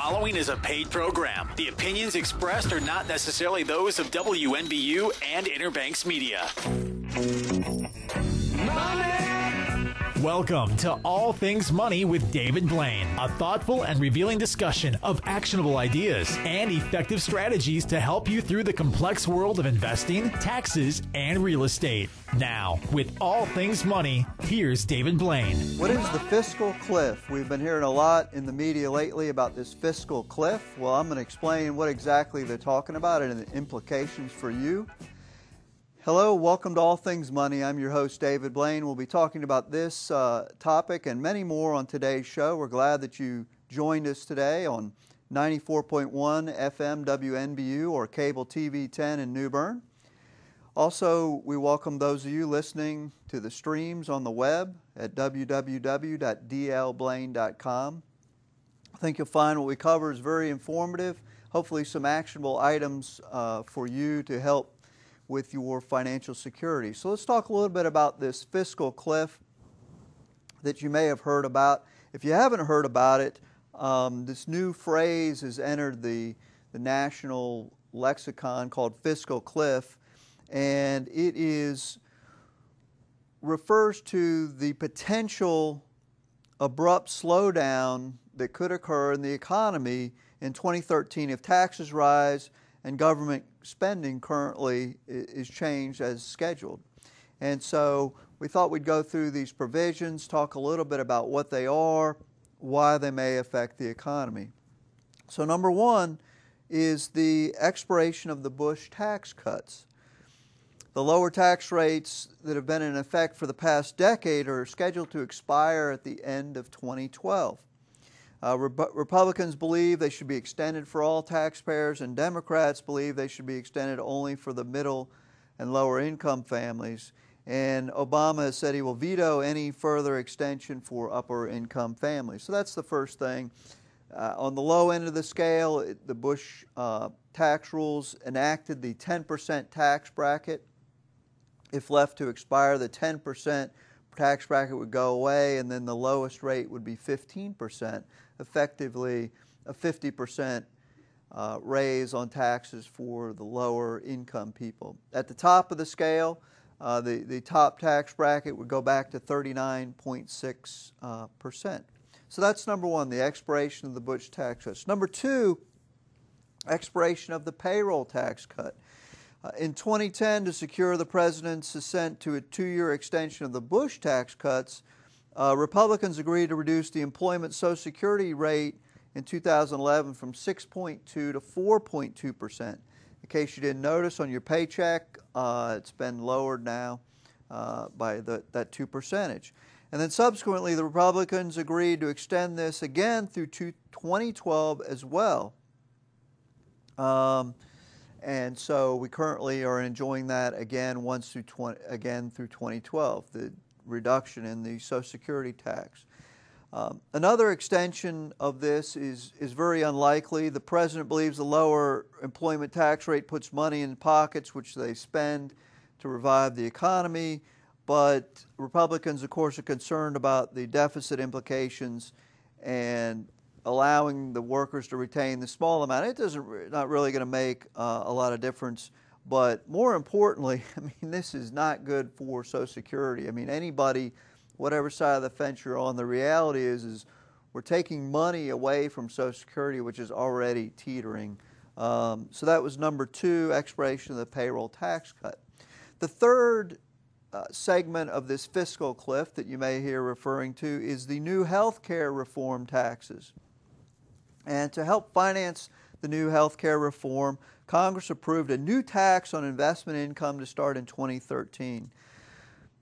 following is a paid program. The opinions expressed are not necessarily those of WNBU and Interbanks Media. Welcome to All Things Money with David Blain, a thoughtful and revealing discussion of actionable ideas and effective strategies to help you through the complex world of investing, taxes, and real estate. Now, with All Things Money, here's David Blain. What is the fiscal cliff? We've been hearing a lot in the media lately about this fiscal cliff. Well, I'm going to explain what exactly they're talking about and the implications for you. Hello, welcome to All Things Money. I'm your host, David Blain. We'll be talking about this topic and many more on today's show. We're glad that you joined us today on 94.1 FM WNBU or Cable TV 10 in New Bern. Also, we welcome those of you listening to the streams on the web at www.dlblain.com. I think you'll find what we cover is very informative, hopefully some actionable items for you to help with your financial security. So let's talk a little bit about this fiscal cliff that you may have heard about. If you haven't heard about it, this new phrase has entered the national lexicon called fiscal cliff, and it refers to the potential abrupt slowdown that could occur in the economy in 2013 if taxes rise and government spending currently is changed as scheduled. And so we thought we'd go through these provisions, talk a little bit about what they are, why they may affect the economy. So number one is the expiration of the Bush tax cuts. The lower tax rates that have been in effect for the past decade are scheduled to expire at the end of 2012. Republicans believe they should be extended for all taxpayers, and Democrats believe they should be extended only for the middle and lower income families. And Obama has said he will veto any further extension for upper income families. So that's the first thing. On the low end of the scale, the Bush tax rules enacted the 10% tax bracket. If left to expire, the 10% tax bracket would go away, and then the lowest rate would be 15%, effectively a 50% raise on taxes for the lower income people. At the top of the scale, the top tax bracket would go back to 39.6%. So that's number one, the expiration of the Bush tax cuts. Number two, expiration of the payroll tax cut. In 2010, to secure the president's assent to a 2-year extension of the Bush tax cuts, Republicans agreed to reduce the employment Social Security rate in 2011 from 6.2 to 4.2%. In case you didn't notice, on your paycheck, it's been lowered now by that 2%. And then subsequently, the Republicans agreed to extend this again through 2012 as well. And so we currently are enjoying that again through 2012, the reduction in the Social Security tax. Another extension of this is very unlikely. The president believes the lower employment tax rate puts money in pockets which they spend to revive the economy, but Republicans, of course, are concerned about the deficit implications and allowing the workers to retain the small amount. Not really going to make a lot of difference. But more importantly, I mean, this is not good for Social Security. I mean, anybody, whatever side of the fence you're on, the reality is we're taking money away from Social Security, which is already teetering. So that was number two, expiration of the payroll tax cut. The third segment of this fiscal cliff that you may hear referring to is the new health care reform taxes. And to help finance the new health care reform, Congress approved a new tax on investment income to start in 2013.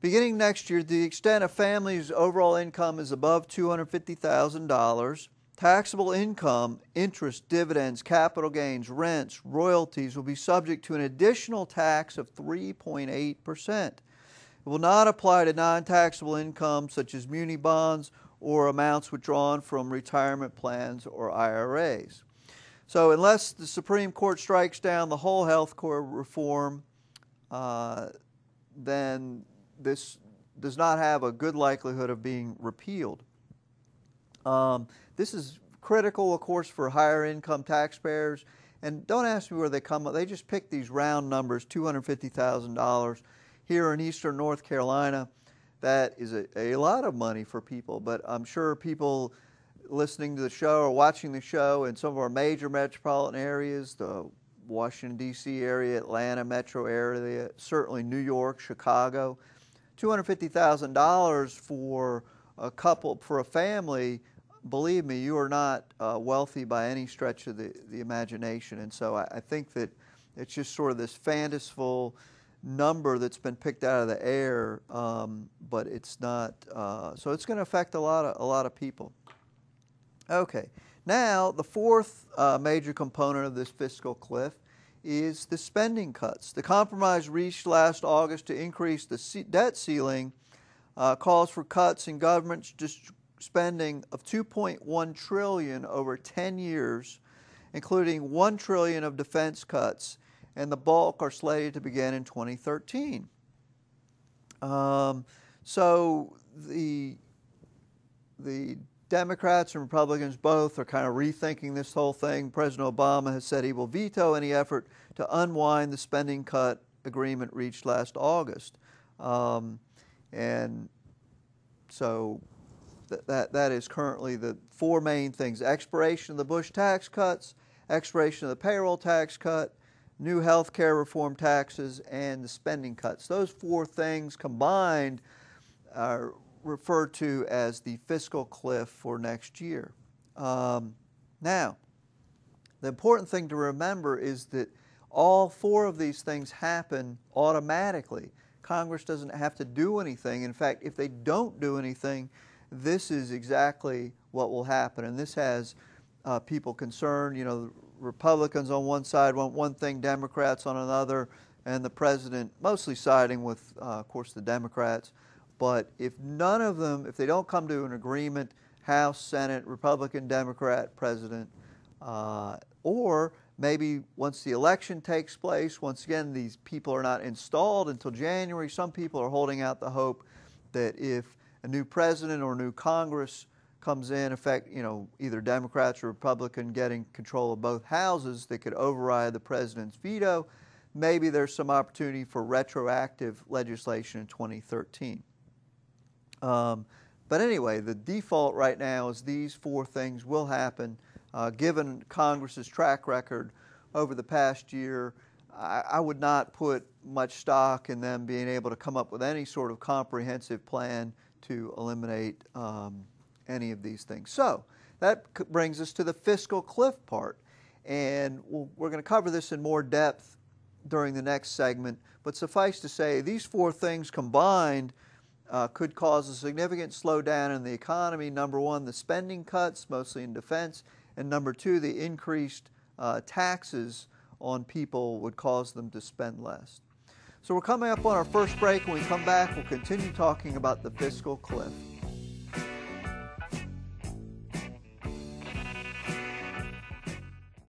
Beginning next year, to the extent a family's overall income is above $250,000, taxable income, interest, dividends, capital gains, rents, royalties will be subject to an additional tax of 3.8%. It will not apply to non-taxable income such as muni bonds or amounts withdrawn from retirement plans or IRAs. So unless the Supreme Court strikes down the whole health care reform, then this does not have a good likelihood of being repealed. This is critical, of course, for higher income taxpayers. And don't ask me where they come up. They just pick these round numbers, $250,000 here in eastern North Carolina. That is a lot of money for people, but I'm sure people listening to the show or watching the show in some of our major metropolitan areas, the Washington, D.C. area, Atlanta metro area, certainly New York, Chicago, $250,000 for a couple, for a family, believe me, you are not wealthy by any stretch of the imagination. And so I think that it's just sort of this fanciful number that's been picked out of the air, but it's not. So it's going to affect a lot of people. Okay, now the fourth major component of this fiscal cliff is the spending cuts. The compromise reached last August to increase the debt ceiling calls for cuts in government spending of $2.1 trillion over 10 years, including $1 trillion of defense cuts, and the bulk are slated to begin in 2013. So the Democrats and Republicans both are kind of rethinking this whole thing. President Obama has said he will veto any effort to unwind the spending cut agreement reached last August. And so that is currently the four main things: expiration of the Bush tax cuts, expiration of the payroll tax cut, new health care reform taxes, and the spending cuts. Those four things combined are referred to as the fiscal cliff for next year. Now, the important thing to remember is that all four of these things happen automatically. Congress doesn't have to do anything. In fact, if they don't do anything, this is exactly what will happen. And this has people concerned. You know, Republicans on one side want one thing, Democrats on another, and the president mostly siding with, of course, the Democrats. But if none of them, if they don't come to an agreement, House, Senate, Republican, Democrat, president, or maybe once the election takes place, once again, these people are not installed until January. Some people are holding out the hope that if a new president or new Congress comes in effect, you know, either Democrats or Republican getting control of both houses, that could override the president's veto. Maybe there's some opportunity for retroactive legislation in 2013. But anyway, the default right now is these four things will happen. Given Congress's track record over the past year, I would not put much stock in them being able to come up with any sort of comprehensive plan to eliminate any of these things. So that brings us to the fiscal cliff part. And we're going to cover this in more depth during the next segment. But suffice to say, these four things combined could cause a significant slowdown in the economy. Number one, the spending cuts, mostly in defense. And number two, the increased taxes on people would cause them to spend less. So we're coming up on our first break. When we come back, we'll continue talking about the fiscal cliff.